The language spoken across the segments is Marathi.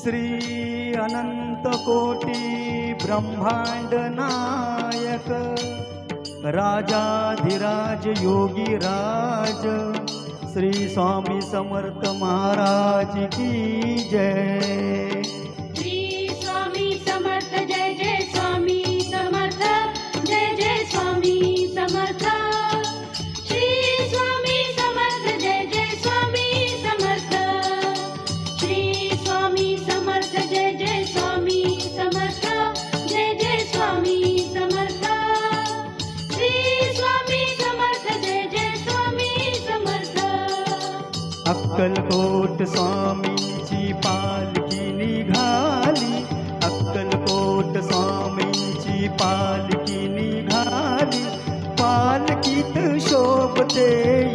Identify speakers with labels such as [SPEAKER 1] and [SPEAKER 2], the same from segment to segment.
[SPEAKER 1] श्री अनंत कोटी ब्रह्मांड नायक राजाधिराज योगी राज श्री स्वामी समर्थ महाराज की जय।
[SPEAKER 2] श्री स्वामी समर्थ जय जय स्वामी समर्थ जय जय स्वामी समर्थ। श्री स्वामी समर्थ जय जय स्वामी समर्थ। श्री स्वामी समर्थ जय जय स्वामी समर्थ जय जय स्वामी समर्थ। श्री स्वामी समर्थ जय जय स्वामी समर्थ।
[SPEAKER 1] अक्कलकोट स्वामींची पालखी निघाली, अक्कलकोट स्वामींची पालखी निघाली, पालखीत शोभते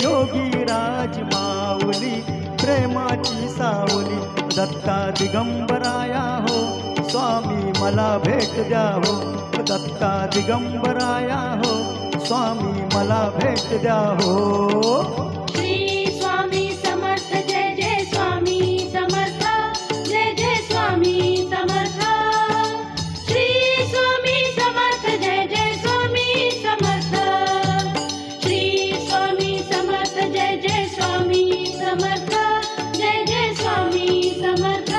[SPEAKER 1] योगी राज माऊली, प्रेमाची सावली दत्ता दिगंबराया हो, स्वामी मला भेट द्या हो, दत्ता दिगंबराया हो, स्वामी मला भेट द्या हो।
[SPEAKER 2] श्री स्वामी समर्थ जय जय स्वामी समर्थ जय जय स्वामी समर्थ। श्री स्वामी समर्थ जय जय स्वामी समर्थ। श्री स्वामी समर्थ जय जय स्वामी समर्थ जय जय स्वामी समर्थ।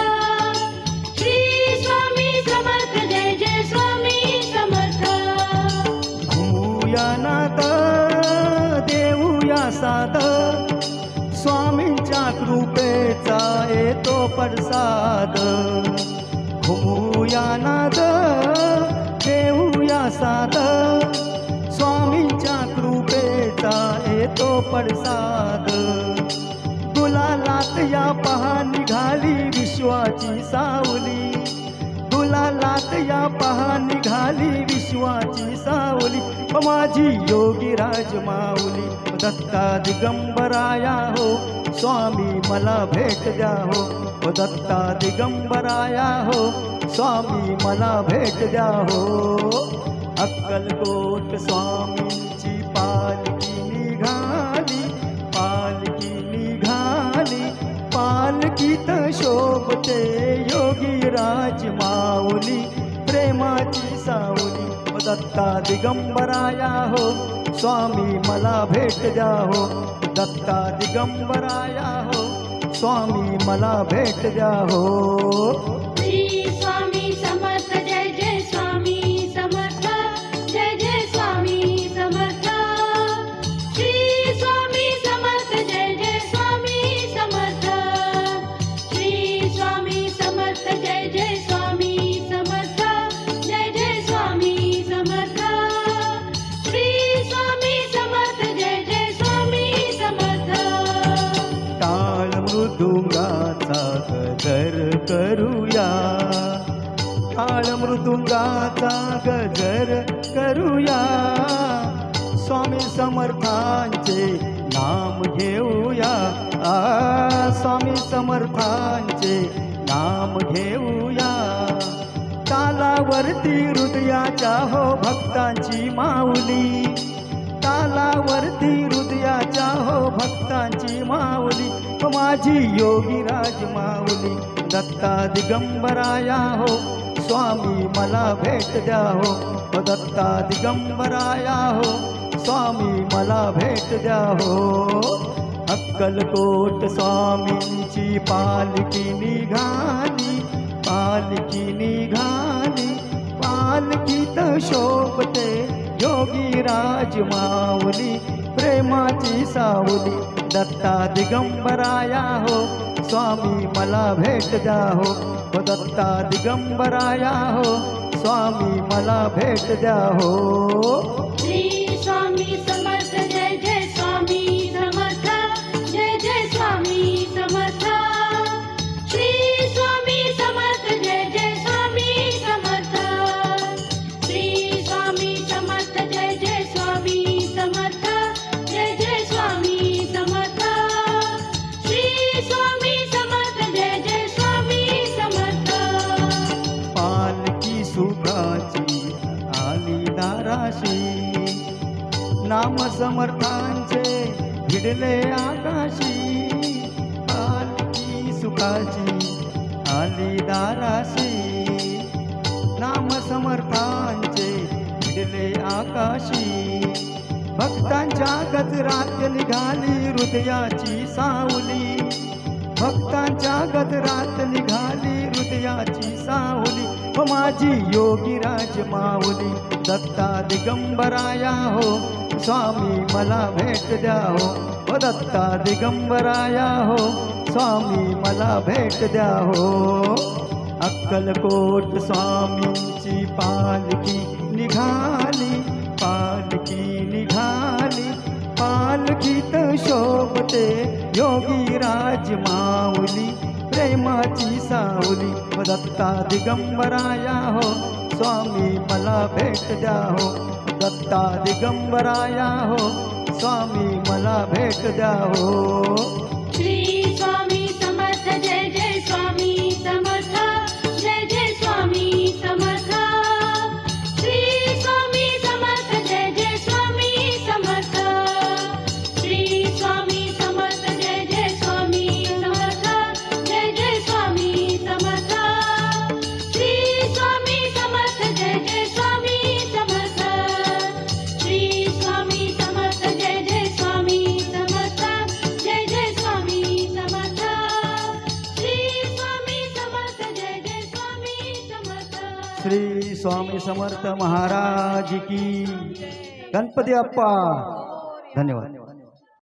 [SPEAKER 2] श्री स्वामी समर्थ जय जय स्वामी समर्थ।
[SPEAKER 1] घुमूया नात देऊया साथ, स्वामींच्या कृपेचा येतो प्रसाद। घुमूया नाद देऊया साथ, स्वामींच्या कृपेचा येतो प्रसाद। गुलालात या पहा निघाली विश्वाची सावली, गुलालात या पहा निघाली विश्वाची सावली, माझी योगी राज माऊली दत्ता दिगंबराया हो, स्वामी मला भेट द्या हो, दत्ता दिगंबराया हो, स्वामी मला भेट द्या हो। अक्कलकोट स्वामींची पालखी निघाली, पालखी निघाली, पालखीत शोभते योगी राज माऊली, प्रेमाची सावली दत्ता दिगंबराया हो, स्वामी मला भेट द्या हो, दत्ता दिगंबराया हो, स्वामी मला भेट द्या हो।
[SPEAKER 2] श्री स्वामी समर्थ जय जय स्वामी समर्थ जय जय स्वामी समर्थ। श्री स्वामी समर्थ जय जय स्वामी समर्थ। श्री स्वामी समर्थ जय जय स्वामी समर्थ जय जय स्वामी समर्थ। श्री स्वामी समर्थ जय जय स्वामी समर्थ।
[SPEAKER 1] टाळ मृदुंगाचा गजर करूया, टाळ मृदुंगाचा गजर करूया, स्वामी समर्थांचे नाम घेऊया, स्वामी समर्थांचे नाम घेऊया। तालावरती हृदयाच्या हो भक्तांची माऊली, तालावरती हृदयाच्या हो भक्तांची माऊली, माझी योगी राज माऊली दत्ता दिगंबराया हो, स्वामी मला भेट द्या हो, दत्ता दिगंबराया हो, स्वामी मला भेट द्या हो। अक्कलकोट स्वामींची पालखी निघाली, पालखी निघाली, पालखीत शोभते योगी राज माऊली, प्रेमाची सावली दत्ता दिगंबराया हो, स्वामी मला भेट द्या हो, दत्ता दिगंबराया हो, स्वामी मला भेट द्या हो।
[SPEAKER 2] श्री स्वामी समर्थ जय जय स्वामी समर्थ जय जय स्वामी समर्थ। श्री स्वामी समर्थ जय जय स्वामी समर्थ। श्री स्वामी समर्थ जय जय स्वामी समर्थ जय जय स्वामी समर्थ। श्री स्वामी समर्थ जय जय स्वामी समर्थ।
[SPEAKER 1] पालखी सुखाची आली दाराशी, नाम समर्थांचे भिडले आकाशी, पालखी सुखाची आली आली दाराशी नाम समर्थांचे भिडले आकाशी भक्तांच्या गजरात निघाली हृदयाची सावली भक्तांच्या गजरात निघाली हृदयाची सावली हो माझी योगीराज माऊली दत्ता दिगंबराया हो स्वामी मला भेट द्या हो दत्ता दिगंबराया हो स्वामी मला भेट द्या हो अक्कलकोट स्वामींची पालखी निघाली पालखीत शोभते योगीराज माऊली प्रेमाची सावली दत्ता दिगंबराया हो स्वामी मला भेट द्या हो दत्ता दिगंबराया हो स्वामी मला भेट द्या हो
[SPEAKER 2] श्री स्वामी समर्थ जय जय स्वामी समर्थ जय जय स्वामी समर्थ श्री स्वामी समर्थ जय जय स्वामी समर्थ श्री स्वामी समर्थ जय जय स्वामी समर्थ जय जय स्वामी समर्थ श्री स्वामी समर्थ जय जय स्वामी समर्थ श्री स्वामी समर्थ जय जय स्वामी समर्थ जय जय स्वामी समर्थ श्री स्वामी समर्थ जय जय स्वामी समर्थ
[SPEAKER 1] श्री स्वामी समर्थ महाराज की गणपती अप्पा धन्यवाद.